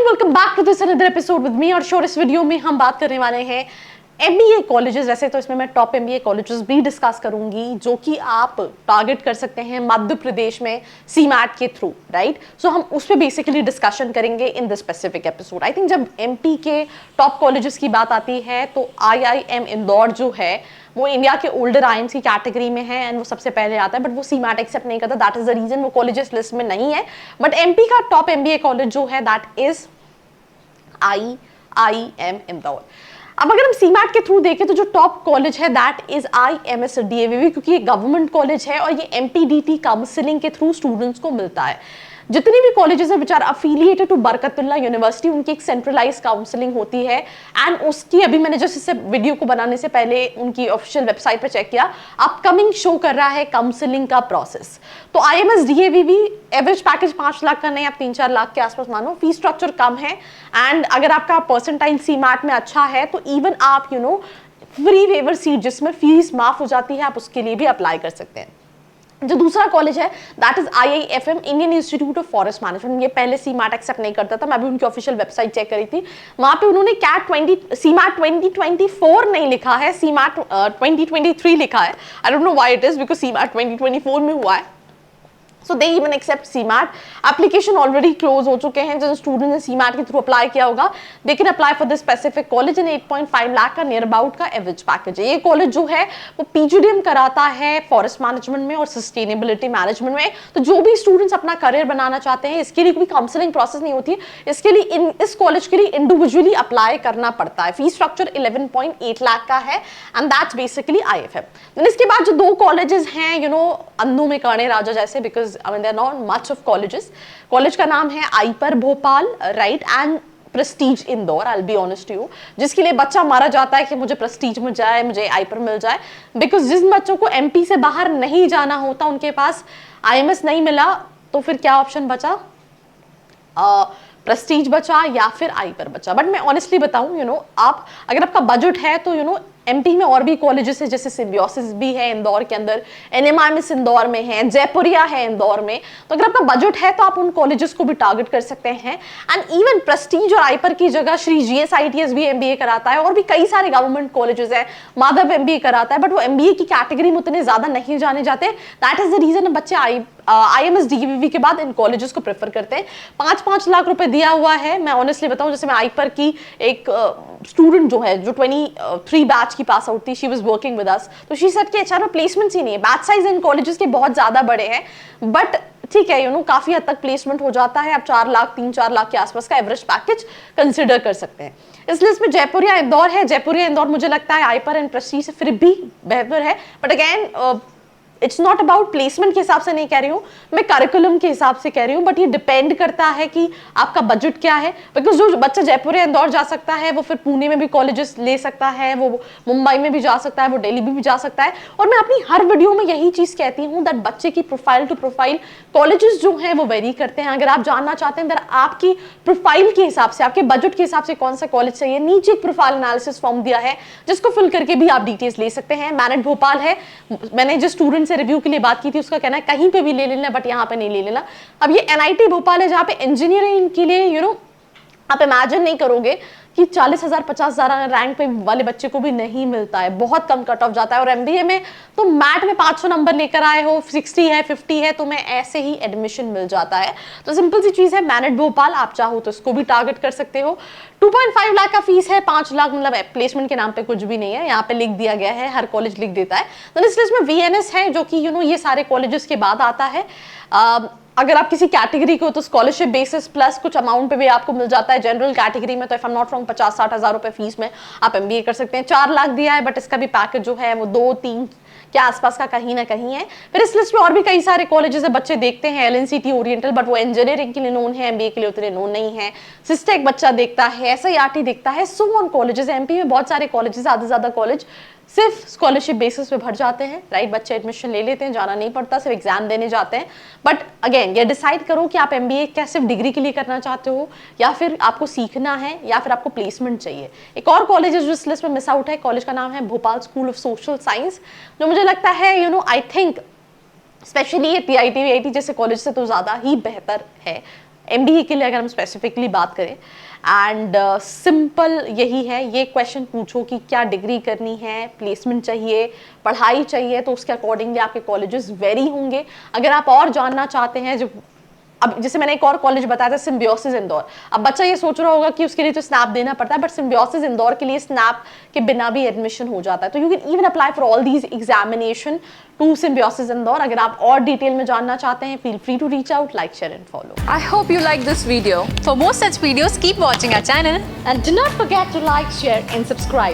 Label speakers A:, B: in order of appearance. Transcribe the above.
A: Welcome back to this another episode with me. और sure इस video में हम बात करने वाले हैं एमबीए कॉलेजेस। वैसे तो इसमें मैं टॉप एमबीए कॉलेजेस भी डिस्कस करूंगी जो कि आप टारगेट कर सकते हैं मध्य प्रदेश में सीमैट के थ्रू, राइट। सो हम उस पर बेसिकली डिस्कशन करेंगे in the specific episode. I think जब एमपी के टॉप कॉलेजेस की बात आती है तो आईआईएम इंदौर जो है वो इंडिया के ओल्डर आईएम्स की कैटेगरी में है एंड वो सबसे पहले आता है, बट वो सीमैट एक्सेप्ट नहीं करता। दैट इज द रीजन वो कॉलेजेस लिस्ट में नहीं है। बट एमपी का टॉप एमबीए कॉलेज जो है दैट इज आईआईएम इंदौर। अब अगर हम सीमैट के थ्रू देखें तो जो टॉप कॉलेज है दैट इज आईएमएस-डीएवीवी, क्योंकि ये गवर्नमेंट कॉलेज है और ये एमपीडीटी काउंसलिंग के थ्रू स्टूडेंट्स को मिलता है। जितनी भी कॉलेजेस है विचार अफिलिएटेड टू बरकतुल्लाह यूनिवर्सिटी, उनकी एक सेंट्रलाइज काउंसलिंग होती है एंड उसकी अभी मैंने जस्ट इस वीडियो को बनाने से पहले उनकी ऑफिशियल वेबसाइट पर चेक किया, अपकमिंग शो कर रहा है काउंसलिंग का प्रोसेस। तो आईएमएस-डीएवीवी एवरेज पैकेज 5 लाख का नहीं, आप 3-4 लाख के आसपास मानो। फीस स्ट्रक्चर कम है एंड अगर आपका परसेंटाइल सीमैट में अच्छा है तो इवन आप फ्री वेवर सीट जिसमें फीस माफ हो जाती है, आप उसके लिए भी अप्लाई कर सकते हैं। जो दूसरा कॉलेज है that is IIFM, Indian institute of forest management. ये पहले सीमैट एक्सेप्ट नहीं करता था, मैं भी उनकी ऑफिशियल वेबसाइट चेक करी थी, वहां पे उन्होंने कैट 20 सीमैट 2024 नहीं लिखा है, सीमैट 2023 लिखा है। I don't know why it is, because CMAT 2024 में हुआ है। So they even accept CMAT. Application already close हो चुके हैं। जो स्टूडेंट ने CMAT के थ्रू अप्लाई किया होगा they can apply for this specific college in 8.5 lakh का नियर अबाउट का एवरेज पैकेज है। ये कॉलेज जो है वो पीजीडीएम कराता है फॉरेस्ट मैनेजमेंट में और सस्टेनेबिलिटी मैनेजमेंट में। तो जो भी स्टूडेंट्स अपना करियर बनाना चाहते हैं इसके लिए कोई काउंसलिंग प्रोसेस नहीं होती है, इसके लिए इस कॉलेज के लिए इंडिविजुअली अप्लाई करना पड़ता है। फीस स्ट्रक्चर 11.8 लाख का है एंड दैट्स बेसिकली आईएफएम। इसके बाद जो दो कॉलेजेस हैं अंधों में काणे राजा जैसे, because I mean, there are not much of colleges. College का नाम है IPER Bhopal, right, and Prestige Indore. I'll be honest to you, जिसके लिए बच्चा मारा जाता है कि मुझे प्रेस्टीज मिल जाए, मुझे आईपर मिल जाए, बिकॉज जिन बच्चों को एमपी से बाहर नहीं जाना होता उनके पास आईएमएस नहीं मिला तो फिर क्या ऑप्शन बचा? प्रेस्टीज बचा या फिर आईपर बचा। बट मैं ऑनेस्टली बताऊं, आप अगर आपका बजट है तो एमपी में और भी कॉलेजेस है, जैसे सिम्बियोसिस भी है इंदौर के अंदर, एनएमआईएमएस इंदौर में है, जयपुरिया है इंदौर में। तो अगर आपका बजट है तो आप उन कॉलेजेस को भी टारगेट कर सकते हैं। एंड इवन प्रेस्टीज और आईपर की जगह श्री जीएसआईटीएस भी एमबीए कराता है और भी कई सारे गवर्नमेंट कॉलेजेस हैं, माधव एमबीए कराता है, बट वो एमबीए की कैटेगरी में उतने ज्यादा नहीं जाने जाते। दैट इज द रीजन बच्चे आईएमएस-डीएवीवी के बाद इन कॉलेजेस को प्रेफर करते हैं। 5-5 लाख रुपए दिया हुआ है। मैं ऑनेस्टली बताऊं, जैसे मैं आईपर की एक स्टूडेंट जो है जो 23 बैच की पास आउट थी, she was working with us, तो शी सेड कि एचआर में प्लेसमेंट्स ही नहीं है। बैच साइज इन कॉलेजेस के बहुत ज्यादा बड़े हैं, बट ठीक है, काफी हद तक प्लेसमेंट हो जाता है। आप 4 लाख 3-4 लाख के आसपास का एवरेज पैकेज कंसिडर कर सकते हैं। इस लिस्ट में जयपुरिया इंदौर है। जयपुरिया इंदौर मुझे लगता है आईपर एंड प्रेस्टीज से फिर भी बेहतर है, but again it's not about placement के हिसाब से नहीं कह रही हूँ, मैं करिकुलम के हिसाब से कह रही हूँ। बट ये डिपेंड करता है कि आपका बजट क्या है, बिकॉज जो बच्चा जयपुर या इंदौर जा सकता है वो फिर पुणे में भी कॉलेजेस ले सकता है, वो मुंबई में भी जा सकता है, वो दिल्ली भी जा सकता है। और मैं अपनी हर वीडियो में यही चीज कहती हूँ दैट बच्चे की प्रोफाइल टू प्रोफाइल कॉलेजेस जो हैं वो वेरी करते हैं। अगर आप जानना चाहते हैं आपकी प्रोफाइल के हिसाब से, आपके बजट के हिसाब से कौन सा कॉलेज चाहिए, नीचे एक प्रोफाइल एनालिसिस फॉर्म दिया है जिसको फिल करके भी आप डिटेल्स ले सकते हैं। मैनेट भोपाल है, मैंने जिस स्टूडेंट से रिव्यू के लिए बात की थी उसका कहना है कहीं पे भी ले लेना, बट यहाँ पे नहीं ले लेना। अब ये एनआईटी भोपाल है जहाँ पे इंजीनियरिंग के लिए आप इमेजिन नहीं करोगे कि 40,000 50,000 रैंक पे वाले बच्चे को भी नहीं मिलता है, बहुत कम कट ऑफ जाता है। और एमबीए में तो मैट में 500 नंबर लेकर आए हो, 60 है 50 है, तो मैं ऐसे ही एडमिशन मिल जाता है। तो सिंपल सी चीज है, मैनेट भोपाल आप चाहो तो इसको भी टारगेट कर सकते हो। 2.5 लाख का फीस है, 5 लाख मतलब प्लेसमेंट के नाम पे कुछ भी नहीं है, यहाँ पे लिख दिया गया है, हर कॉलेज लिख देता है। तो इस लिस्ट में वीएनएस है जो कि ये सारे कॉलेजेस के बाद आता है। अगर आप किसी कैटेगरी को तो स्कॉलरशिप बेसिस प्लस कुछ अमाउंट पे भी आपको मिल जाता है। जनरल कैटेगरी में तो if I am not wrong 50-60 हजार रुपए फीस में आप एमबीए कर सकते हैं। 4 लाख दिया है, बट इसका भी पैकेज जो है वो 2-3 के आसपास का कहीं ना कहीं है। फिर इस लिस्ट में और भी कई सारे कॉलेजेस है, बच्चे देखते हैं एलएनसीटी ओरिएंटल, बट वो इंजीनियरिंग के लिए नोन है, एमबीए के लिए उतने नोन नहीं है। सिस्टेक बच्चा देखता है, एसआईआरटी देखता है, सो ऑन कॉलेजेस। एमपी में बहुत सारे कॉलेजेस, आधे ज्यादा कॉलेज सिर्फ स्कॉलरशिप बेसिस पे भर जाते हैं, राइट। बच्चे एडमिशन ले लेते हैं, जाना नहीं पड़ता, सिर्फ एग्जाम देने जाते हैं। बट अगेन ये डिसाइड करो कि आप एमबीए क्या सिर्फ डिग्री के लिए करना चाहते हो या फिर आपको सीखना है या फिर आपको प्लेसमेंट चाहिए। एक और कॉलेज जो इस लिस्ट में मिस आउट है, कॉलेज का नाम है Bhopal school of social science, जो मुझे लगता है आई थिंक स्पेशली ये टीआईटी वीआईटी जैसे कॉलेज से तो ज्यादा ही बेहतर है। MBE के लिए अगर हम स्पेसिफिकली बात करें, एंड सिंपल यही है, ये क्वेश्चन पूछो कि क्या डिग्री करनी है, प्लेसमेंट चाहिए, पढ़ाई चाहिए, तो उसके अकॉर्डिंगली आपके कॉलेजेस वेरी होंगे। अगर आप और जानना चाहते हैं, जो अब जैसे मैंने एक और कॉलेज बताया था सिम्बियोसिस इंदौर, अब बच्चा ये सोच रहा होगा कि उसके लिए तो स्नैप देना पड़ता है, बट सिम्बियोसिस इंदौर के लिए स्नैप के बिना भी एडमिशन हो जाता है। तो you can even apply for all these examination to Symbiosis Indore. अगर आप और डिटेल में जानना चाहते हैं, feel free to reach out, like, share and follow.
B: I hope you like this video. For more such videos, keep watching our channel.
A: And do not forget to like, share and subscribe.